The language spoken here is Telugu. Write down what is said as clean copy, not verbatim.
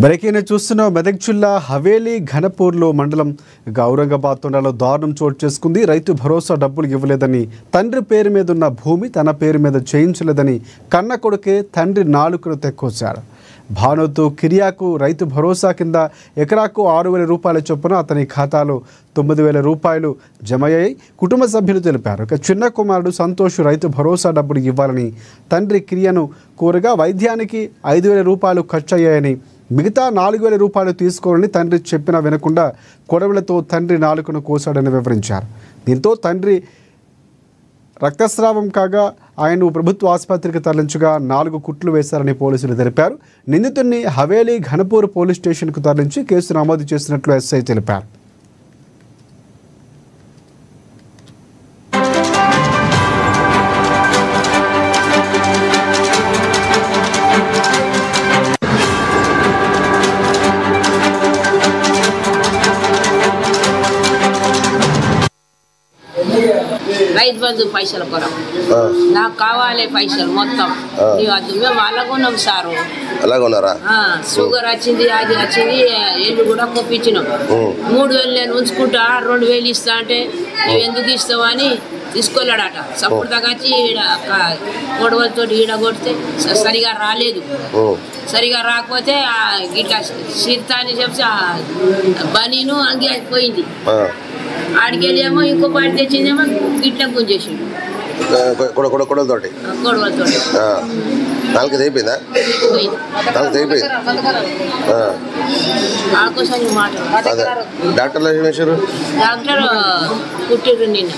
బ్రేకింగ్ చూస్తున్న మెదక్ జిల్లా హవేలీ ఘనపూర్లో మండలం ఔరంగాబాద్ తొండలో దారుణం చోటు చేసుకుంది. రైతు భరోసా డబ్బులు ఇవ్వలేదని, తండ్రి పేరు మీద ఉన్న భూమి తన పేరు మీద చేయించలేదని కన్న కొడుకే తండ్రి నాలుకను తెక్కొచ్చాడు. భానుతో కిరియాకు రైతు భరోసా కింద ఎకరాకు 6,000 రూపాయల చొప్పున అతని ఖాతాలో 9,000 రూపాయలు జమయ్యాయి కుటుంబ సభ్యులు తెలిపారు. ఇక చిన్న కుమారుడు సంతోష్ రైతు భరోసా డబ్బులు ఇవ్వాలని తండ్రి కిరియను కోరగా వైద్యానికి 5,000 రూపాయలు ఖర్చయ్యాయని, మిగతా 4,000 రూపాయలు తీసుకోవాలని తండ్రి చెప్పినా వినకుండా కొడవలతో తండ్రి నాలుకను కోసాడని వివరించారు. దీంతో తండ్రి రక్తస్రావం కాగా ఆయన్ను ప్రభుత్వ ఆసుపత్రికి తరలించగా 4 కుట్లు వేశారని పోలీసులు తెలిపారు. నిందితుడిని హవేలీ ఘనపూర్ పోలీస్ స్టేషన్కు తరలించి కేసు నమోదు చేసినట్లు ఎస్ఐ తెలిపారు. రైతు బంధు పైసల కొరకు నాకు కావాలి పైసలు మొత్తం. మేము అలాగున్నాం సారు, అలాగున్నారా? షుగర్ వచ్చింది, అది వచ్చింది, ఏళ్ళు కూడా కొప్పించినాం. 3,000 నేను ఉంచుకుంటా, 2,000 ఇస్తా అంటే నువ్వు ఎందుకు ఇస్తావు అని తీసుకోలేడట. సప్పుడు తగ్గచ్చి గొడవలతో ఈడ కొడితే సరిగా రాలేదు. సరిగా రాకపోతే గిట్లా సిర్తా అని చెప్పి బనీను అంగి పోయింది. ఆడికెళ్ళేమో ఇంకో పాటి తెచ్చిందేమో గిట్ల గుంజేసిండు కొడవలతోటి. నాలుగు తెగిపోయిందా? నాలుగు తెగిపోయింది. మాట డాక్టర్లు ఏం చేశారు? డాక్టర్ కుట్టిరు నిన్న.